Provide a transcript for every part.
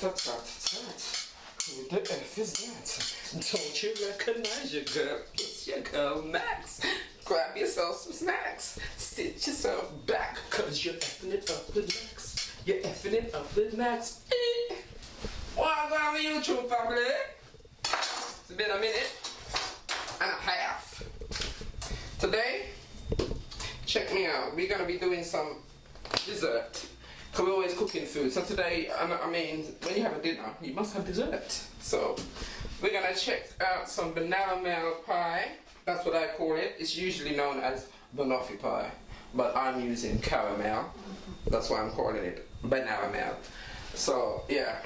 Who the F is that? Don't you recognize your girl? It's your girl Max. Grab yourself some snacks. Sit yourself back, cause you're effing it up with Max. You're effing it up with Max. Welcome to YouTube family. It's been a minute and a half. Today, check me out. We're gonna be doing some dessert. Because we're always cooking food. So today, I mean, when you have a dinner, you must have dessert. So we're gonna check out some Banaramel pie. That's what I call it. It's usually known as banoffee pie, but I'm using caramel. That's why I'm calling it Banaramel. So yeah,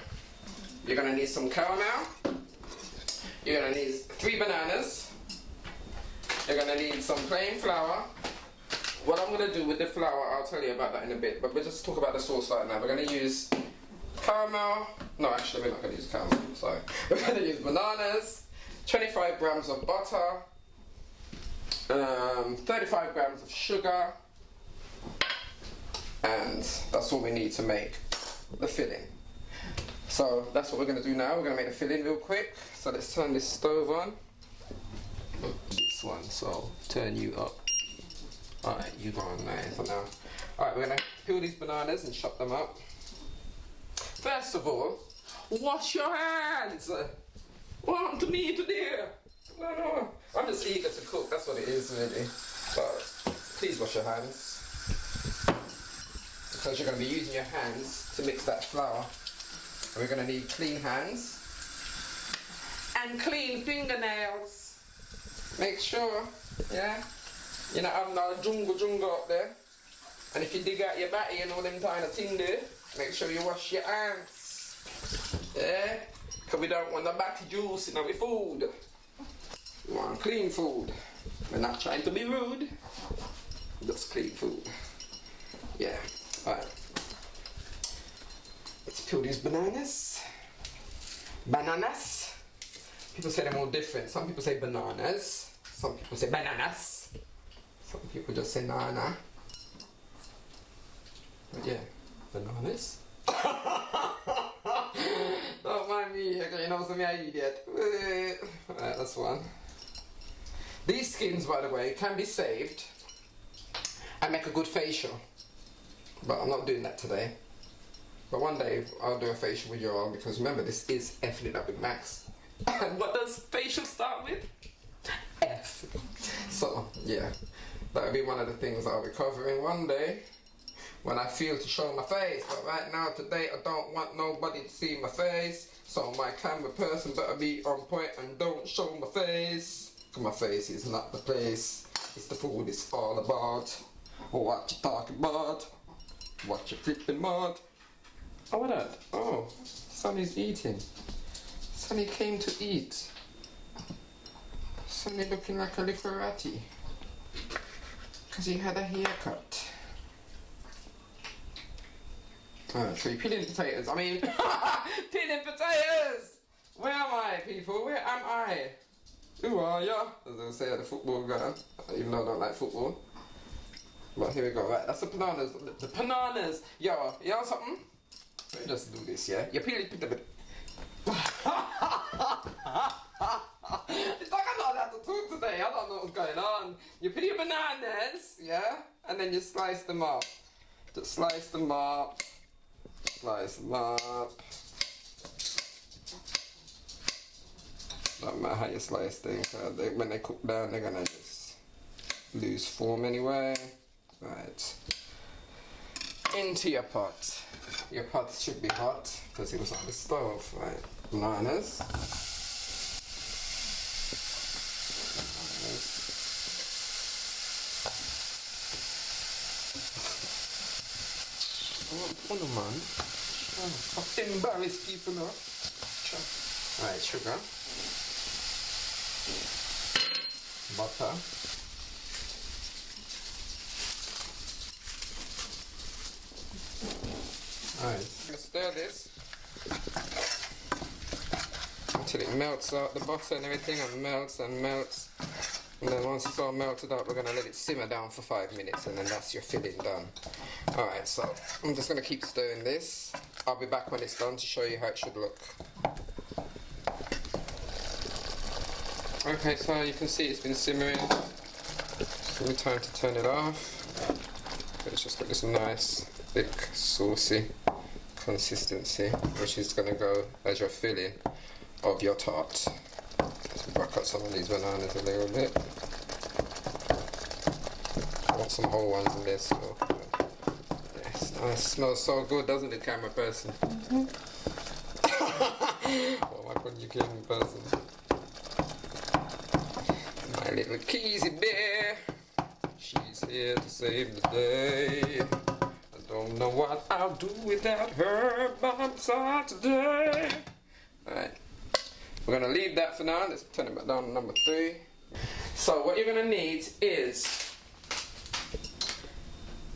you're gonna need some caramel. You're gonna need 3 bananas. You're gonna need some plain flour. What I'm going to do with the flour, I'll tell you about that in a bit, but we'll just talk about the sauce right now. We're going to use caramel, no actually we're not going to use caramel, sorry. We're going to use bananas, 25 grams of butter, 35 grams of sugar, and that's all we need to make the filling. So that's what we're going to do now. We're going to make the filling real quick. So let's turn this stove on. This one, so turn you up. Alright, you go on there for now. Alright, we're gonna peel these bananas and chop them up. First of all, wash your hands! What happened to me today? No, I'm just eager to cook, that's what it is really. But please wash your hands. Because you're gonna be using your hands to mix that flour. And we're gonna need clean hands. And clean fingernails. Make sure, yeah? You know, I'm not a jungle up there. And if you dig out your batty and all them kind of thing there, make sure you wash your hands. Yeah? Because we don't want the batty juice in our food. We want clean food. We're not trying to be rude. Just clean food. Yeah. Alright. Let's peel these bananas. Bananas. People say they're all different. Some people say bananas. Some people say bananas. Some people just say nana. But yeah, bananas. Don't mind me, okay, you know some idiot. Alright, that's one. These skins, by the way, can be saved and make a good facial. But I'm not doing that today. But one day I'll do a facial with you all because remember, this is effing it up with Max. And what does facial start with? F. So, yeah. That'll be one of the things I'll be covering one day when I feel to show my face. But right now, today, I don't want nobody to see my face. So my camera person better be on point and don't show my face. Because my face is not the place. It's the food it's all about. What you talking about? What you flipping about? Oh, what that? Oh, Sonny's eating. Sonny came to eat. Sonny looking like a Liferati. Because he had a haircut. Alright, so you're peeling potatoes. I mean, peeling potatoes! Where am I, people? Where am I? Who are ya? As I say, the football guy. Even though I don't like football. But here we go, right? That's the bananas. The bananas! Yo, something? Let me just do this, yeah? You're peeling potatoes. It's like I don't have to talk today. I don't know what's going on. You peel your bananas, yeah? And then you slice them up. Just slice them up. Slice them up. Don't matter how you slice things. When they cook down, they're gonna just lose form anyway. Right. Into your pot. Your pot should be hot because it was on the stove, right? Bananas. Oh, no man. I've embarrassed people now. Alright, sugar. Butter. Alright, stir this until it melts out the butter and everything, and melts and melts. And then once it's all melted up, we're going to let it simmer down for 5 minutes, and then that's your filling done. Alright, so I'm just going to keep stirring this. I'll be back when it's done to show you how it should look. Okay, so you can see it's been simmering. It's only time to turn it off. It's just got this nice, thick, saucy consistency, which is going to go as your filling of your tart. So I'll cut some of these bananas a little bit. I want some whole ones in there still. Yes, nice. Smells so good, doesn't it, camera person? Oh my god, you kidding person. My little Keezy bear, she's here to save the day. I don't know what I'll do without her by my side today. Alright, we're going to leave that for now. Let's turn it back down to number 3. So what you're going to need is,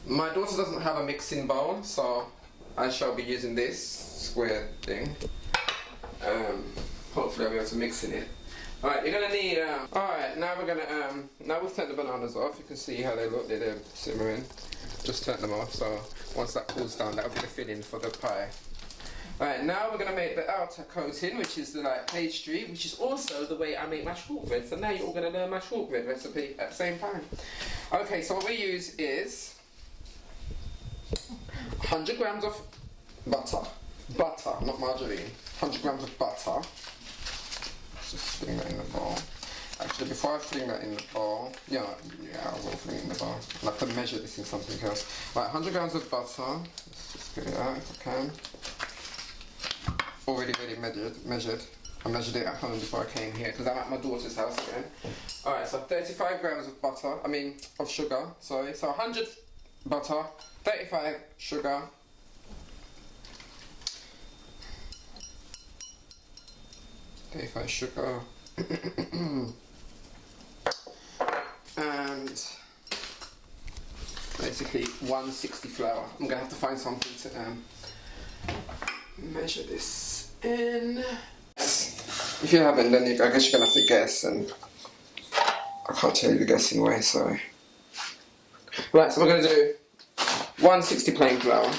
my daughter doesn't have a mixing bowl, so I shall be using this square thing. Hopefully I'll be able to mix in it. Alright, you're going to need, alright, now we're going to, now we've turned the bananas off. You can see how they look, they're simmering. Just turn them off, so once that cools down, that'll be the filling for the pie. Alright, now we're going to make the outer coating, which is the like pastry, which is also the way I make my shortbread. So now you're all going to learn my shortbread recipe at the same time. Okay, so what we use is 100 grams of butter, not margarine, 100 grams of butter. Let's just fling that in the bowl. Actually, before I fling that in the bowl, yeah, I will fling it in the bowl. And I can measure this in something else. Right, 100 grams of butter. Let's just get it out if I can. Already measured. I measured it at home before I came here because I'm at my daughter's house again. Alright, so 35 grams of butter, of sugar, sorry. So 100 butter, 35 sugar. And basically 160 flour. I'm gonna have to find something to measure this in. If you haven't, then I guess you're gonna have to guess, and I can't tell you the guessing way, so. Right, so we're gonna do 160 plain flour.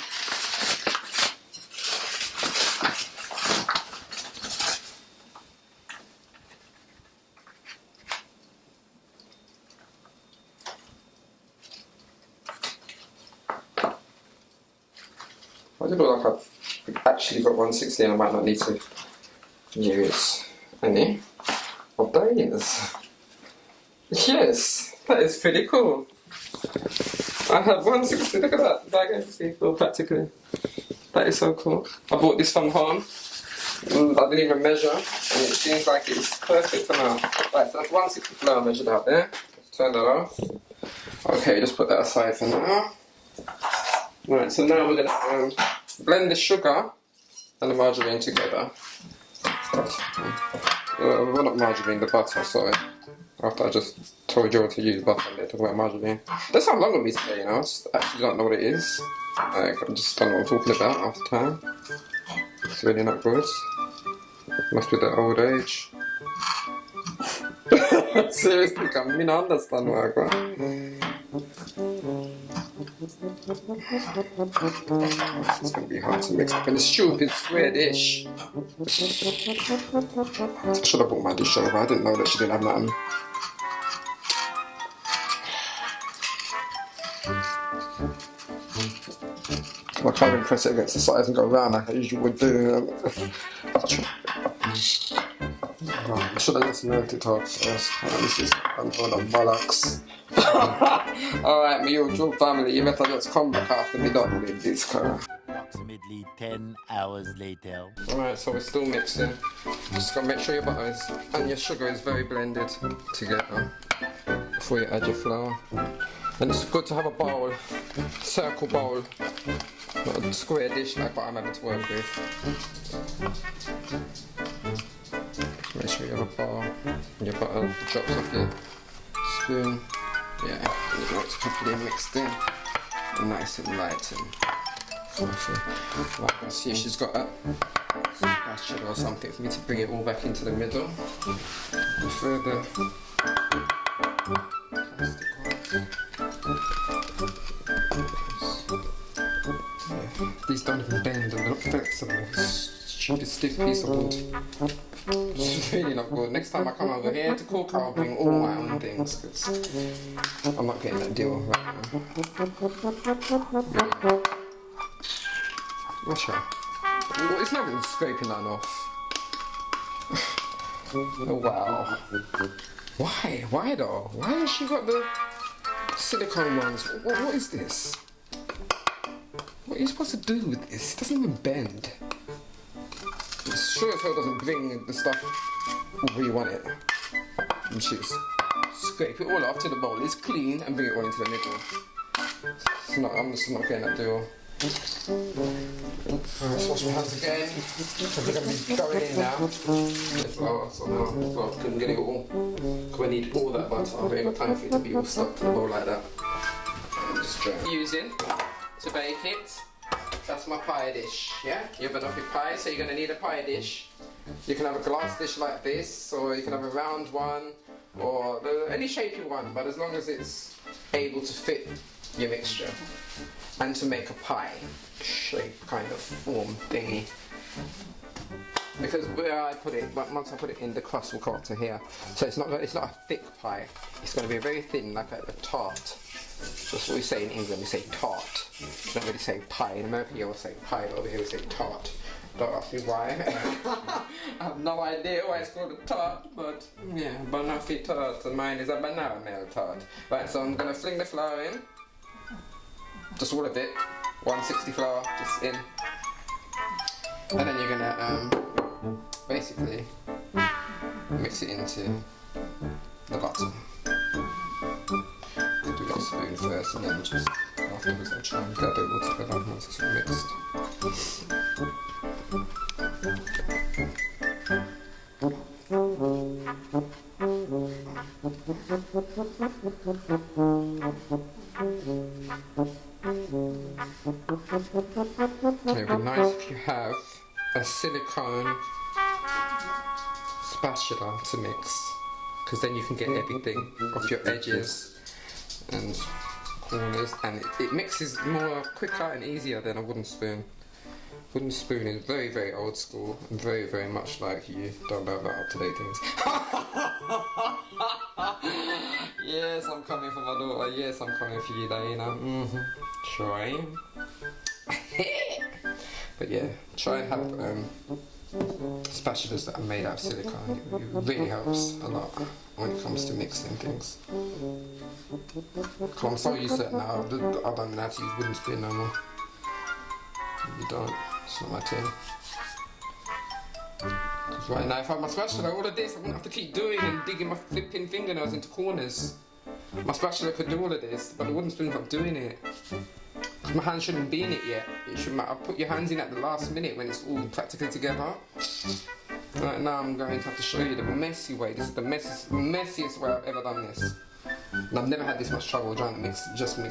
I do look like I've actually got 160 and I might not need to use any of these. Yes, that is pretty cool. I have 160, look at that, bag empty, full practically. That is so cool. I bought this from home. I didn't even measure, and it seems like it's perfect amount. Right, so that's 160 flour measured out there. Let's turn that off. Okay, just put that aside for now. Right, so now we're going to blend the sugar and the margarine together. Well, not margarine, the butter, sorry. After I just told you all to use butter and they talk about margarine. That's how long it is today, you know. I actually don't know what it is. I just don't know what I'm talking about after time. It's really not good. Must be the old age. Seriously, I mean, I understand what I got. It's going to be hard to mix up in a stupid square dish. I should have bought my dish over. I didn't know that she didn't have nothing. I can't even press it against the sides and go round like I usually would do. I should have just learned to talk first. This is I'm doing a bollocks. Alright, my usual family, you better just come back after me done with this car. Approximately 10 hours later. Alright, so we're still mixing. Just gotta make sure your butter and your sugar is very blended together before you add your flour. And it's good to have a bowl, circle bowl, not a square dish like what I'm having to work with. Make sure you have a bowl and your butter drops off your spoon. Yeah, and you know it's properly mixed in and nice and light and fluffy. Right, let's see if she's got a spatula or something for me to bring it all back into the middle. Further plastic ones. even bend and not flexible. Stupid stiff piece of wood. It's really not good. Next time I come over here to cook, I'll bring all my own things, because I'm not getting that deal right now. Watch out. Well, it's not even scraping that off. Oh, wow. Why? Why though? Why has she got the silicone ones? What is this? What are you supposed to do with this? It doesn't even bend. It sure as hell doesn't bring the stuff where you want it. And just scrape it all off till the bowl is clean and bring it all into the middle. I'm just not getting that deal. Alright, let's wash my hands again. We're going to be going in now. Flour, so now I couldn't get it all. Because I need all that butter. I ain't got time for it to be all stuck to the bowl like that. I'm just using to bake it. That's my pie dish, yeah? You have enough pie, so you're going to need a pie dish. You can have a glass dish like this, or you can have a round one, or any shape you want, but as long as it's able to fit your mixture. And to make a pie shape kind of form thingy. Because where I put it, once I put it in, the crust will come up to here. So it's not a thick pie. It's going to be very thin, like a tart. That's what we say in England. We say tart. We don't really say pie. In America, you always say pie, but over here we say tart. Don't ask me why. I have no idea why it's called a tart, but yeah, Banaramel tart. And mine is a Banaramel tart. Right, so I'm going to fling the flour in. Just all of it, 160 flour, just in. And then you're gonna basically mix it into the butter. Do it with a spoon first, and then just afterwards I'll try and get it all together once it's all mixed. It would be nice if you have a silicone spatula to mix, because then you can get everything off your edges and corners, and it mixes more quicker and easier than a wooden spoon. Wooden spoon is very, very old school and very, very much like you don't know about up-to-date things. Yes, I'm coming for my daughter. Yes, I'm coming for you, Diana. Sure I am. But yeah, try and have spatulas that are made out of silicone. It really helps a lot when it comes to mixing things. I'm so used to it now. I don't know how to use wooden spoon no more. You don't. It's not my thing. Because right now, if I had my spatula, all of this, I wouldn't have to keep doing and digging my flipping fingernails into corners. My spatula could do all of this, but the wooden spoon's not doing it. Because my hand shouldn't be in it yet. It should matter. Put your hands in at the last minute when it's all practically together. Right now, I'm going to have to show you the messy way. This is the messiest way I've ever done this. And I've never had this much trouble trying to mix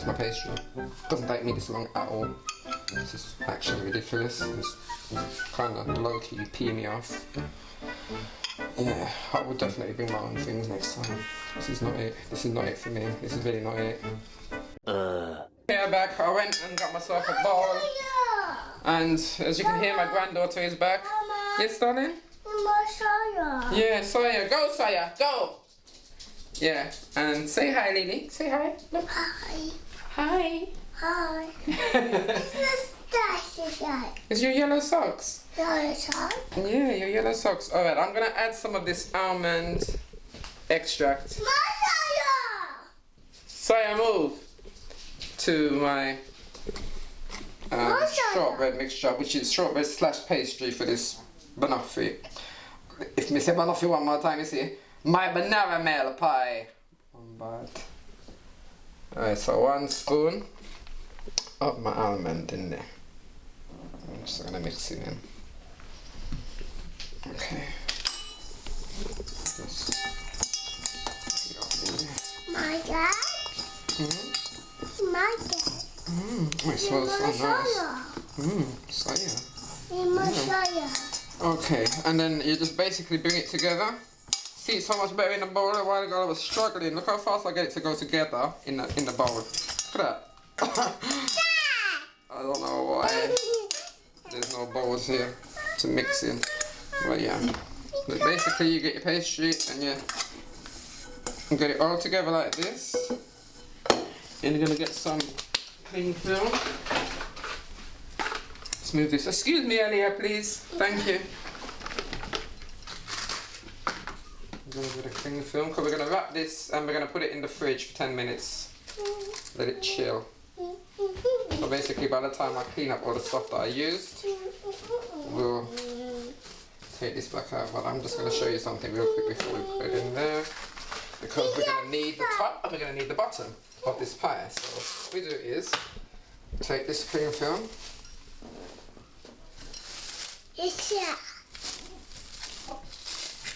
my pastry. It doesn't take me this long at all. This is actually ridiculous. It's kind of low-key peeing me off. Yeah, I will definitely bring my own things next time. This is not it. This is not it for me. This is really not it. Here back, I went and got myself a bowl. And as you can hear, my granddaughter is back. Yes, darling? Yeah, Saya. Go, Saya. Go. Yeah, and say hi, Lily. Say hi. Look. Hi. Hi. Hi. It's your yellow socks. Yellow socks? Yeah, your yellow socks. Alright, I'm gonna add some of this almond extract. Saya, move to my shortbread mixture, which is shortbread / pastry for this banoffee. If me say banoffee one more time, you see, my Banaramel pie. Alright, so 1 spoon of my almond in there. I'm just gonna mix it in. Okay. My dad? My dad? It smells so nice. Saya. Okay, and then you just basically bring it together. See, it's so much better in the bowl. A while ago I was struggling. Look how fast I get it to go together in the bowl. Look at that. I don't know why. bowls here to mix in. But yeah, but basically you get your pastry and you get it all together like this. And you're gonna get some cling film. Let's move this. Excuse me, Elia, please. Thank you. I'm gonna get a cling film because we're gonna wrap this and we're gonna put it in the fridge for 10 minutes. Let it chill. So basically, by the time I clean up all the stuff that I used, we'll take this back out. But I'm just gonna show you something real quick before we put it in there, because we're gonna need the top and we're gonna need the bottom of this pie. So what we do is take this cling film. Yeah.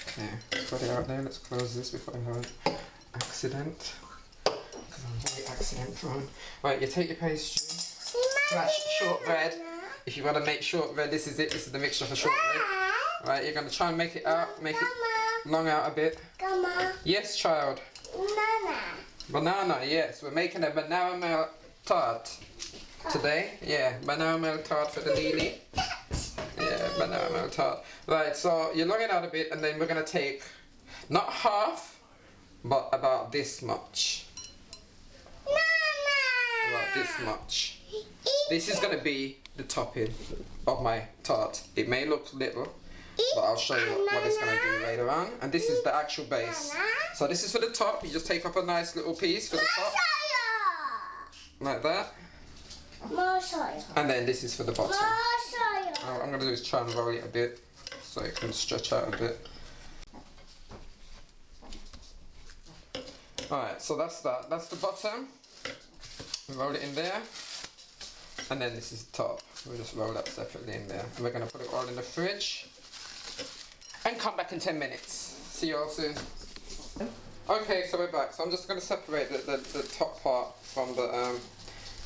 Okay, let's put it out there. Let's close this before I have an accident, because I'm very accident prone. Right, you take your pastry slash shortbread. If you want to make shortbread, this is it. This is the mixture for shortbread. Right, you're gonna try and make it out, make it long out a bit. Yes, child. Banana, yes. We're making a Banaramel tart today. Yeah, Banaramel tart for the Lily. Yeah, Banaramel tart. Right, so you long it out a bit, and then we're gonna take not half, but about this much. About this much. This is gonna be the topping of my tart. It may look little, but I'll show you what it's gonna do later on. And this is the actual base. So this is for the top. You just take off a nice little piece for the top, like that. And then this is for the bottom. What I'm gonna do is try and roll it a bit so it can stretch out a bit. Alright, so that's that. That's the bottom. We roll it in there. And then this is the top. We'll just roll that separately in there. And we're gonna put it all in the fridge. And come back in 10 minutes. See you all soon. Okay, so we're back. So I'm just gonna separate the top part from the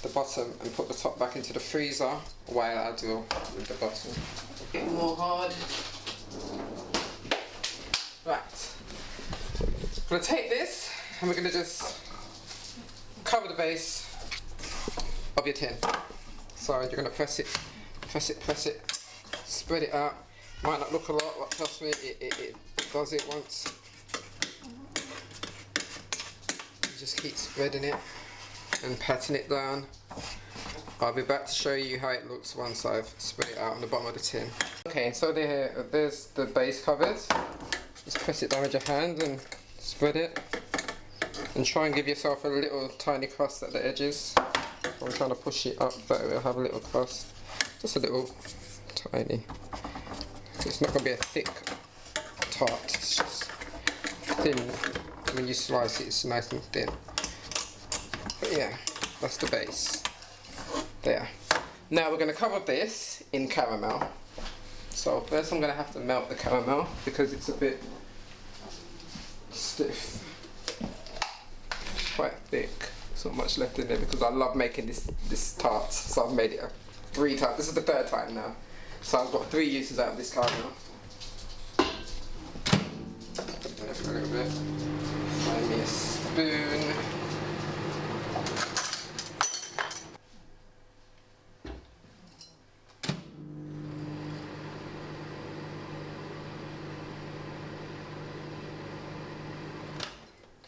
bottom and put the top back into the freezer while I do with the bottom. Getting more hard. Right. I'm gonna take this and we're gonna just cover the base of your tin. So you're gonna press it, spread it out. Might not look a lot, but trust me, it does it once. You just keep spreading it and patting it down. I'll be back to show you how it looks once I've spread it out on the bottom of the tin. Okay, so there's the base covered. Just press it down with your hand and spread it. And try and give yourself a little tiny crust at the edges. So I'm trying to push it up that it will have a little crust. Just a little tiny. So it's not going to be a thick tart, it's just thin. When you slice it, it's nice and thin. But yeah, that's the base. There. Now we're going to cover this in caramel. So first I'm going to have to melt the caramel because it's a bit stiff. Quite thick. There's not much left in there because I love making this tart. So I've made it 3 times. This is the 3rd time now. So I've got 3 uses out of this caramel. A little bit. Find me a spoon.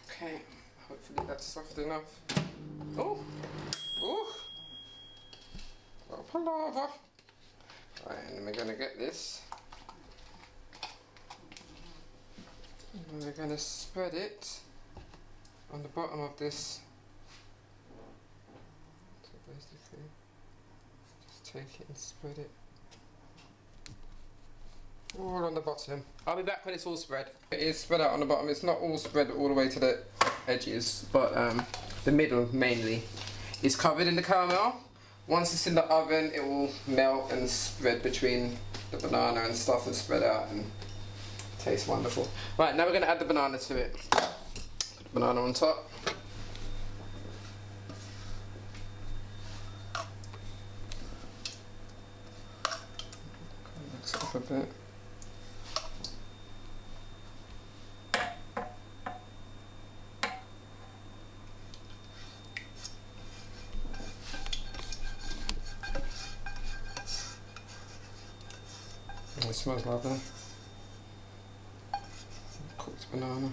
Okay, hopefully that's soft enough. Oh, oh, little palaver. Right, and then we're gonna get this. And we're gonna spread it on the bottom of this. So basically, just take it and spread it all on the bottom. I'll be back when it's all spread. It is spread out on the bottom. It's not all spread all the way to the edges, but the middle mainly is covered in the caramel. Once it's in the oven, it will melt and spread between the banana and stuff and spread out and tastes wonderful. Right, now we're going to add the banana to it. Put the banana on top. Mix it up a bit. It smells lovely. Cooked banana.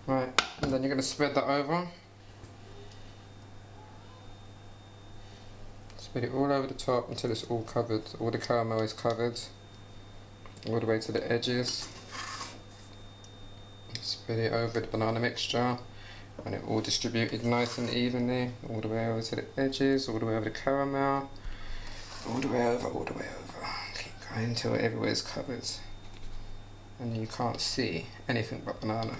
Right, and then you're going to spread that over. Spread it all over the top until it's all covered. All the caramel is covered. All the way to the edges. Spread it over the banana mixture. And it all distributed nice and evenly. All the way over to the edges, all the way over the caramel. All the way over, all the way over. Keep going until everywhere's covered. And you can't see anything but banana.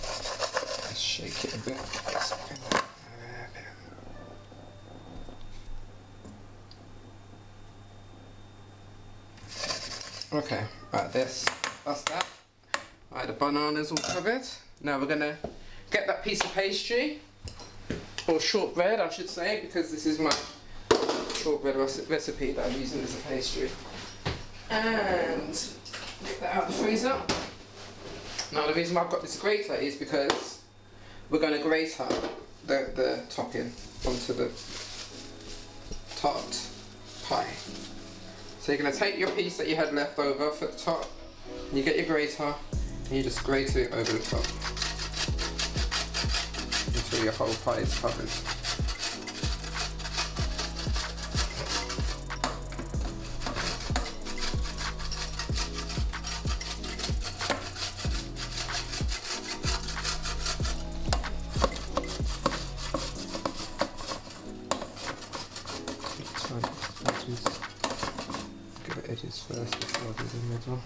Let's shake it a bit. Okay, right, that's that. Right, the banana's all covered. Now we're gonna get that piece of pastry, or shortbread I should say, because this is my shortbread recipe that I'm using as a pastry. And get that out of the freezer. Now the reason why I've got this grater is because we're going to grate up the topping onto the tart pie. So you're going to take your piece that you had left over for the top, and you get your grater, and you just grate it over the top until your whole pie is covered. Get the edges first before I do the middle.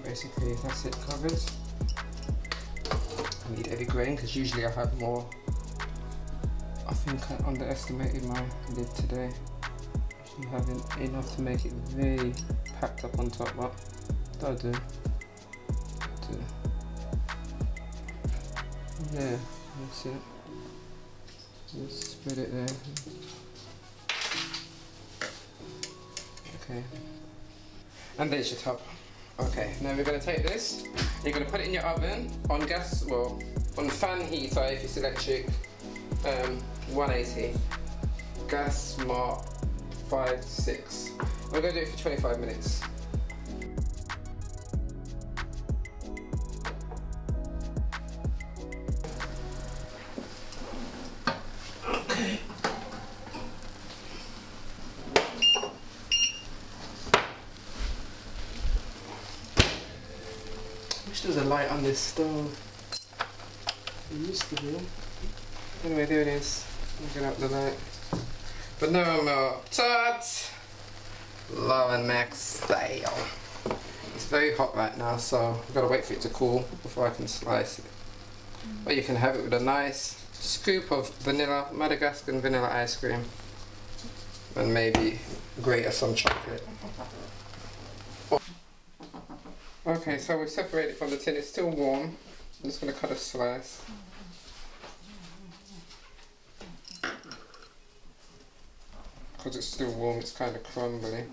Basically that's it covered. I need every grain because usually I have more. I think I underestimated my lid today. Actually having enough to make it very packed up on top, but that'll do. Yeah, that's it. Just spread it there. Okay. And there's your top. Okay, now we're going to take this, you're going to put it in your oven on gas, well, on fan heater if it's electric, 180, gas smart 5 to 6. We're going to do it for 25 minutes. Okay. There's a light on this stove. There used to be. Anyway, there it is. I'll get out the light. Banaramel Tart, Loren Max style. It's very hot right now, so I've got to wait for it to cool before I can slice it. But you can have it with a nice scoop of vanilla, Madagascar vanilla ice cream, and maybe grate some chocolate. Okay, so we've separated from the tin. It's still warm. I'm just going to cut a slice. Because it's still warm, it's kind of crumbly.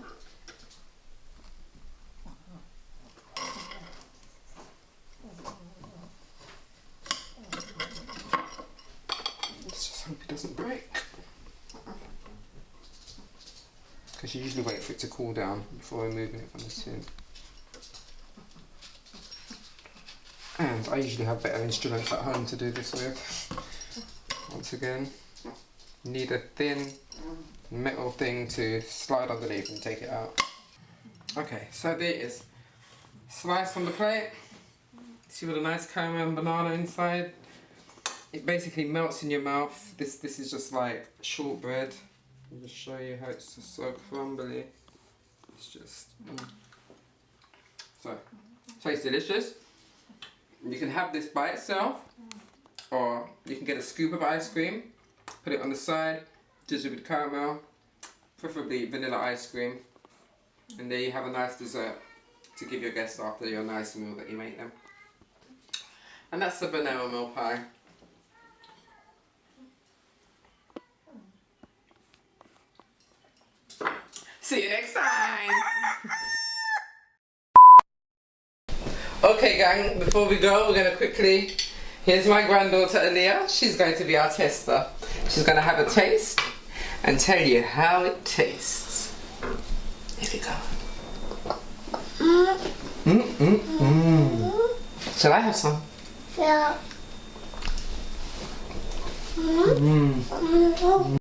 Let's just hope it doesn't break. Because you usually wait for it to cool down before removing it from the tin. And I usually have better instruments at home to do this with. Once again, you need a thin metal thing to slide underneath and take it out. Okay, so there it is. Slice on the plate. See with a nice caramel and banana inside. It basically melts in your mouth. This is just like shortbread. I'll just show you how it's just so crumbly. It's just... So Tastes delicious. You can have this by itself, or you can get a scoop of ice cream, put it on the side, drizzle with caramel, preferably vanilla ice cream, and there you have a nice dessert to give your guests after your nice meal that you make them. And that's the Banaramel pie. See you next time! Okay gang, before we go, we're going to quickly, here's my granddaughter Aaliyah. She's going to be our tester. She's going to have a taste and tell you how it tastes. Here we go. Shall I have some? Yeah.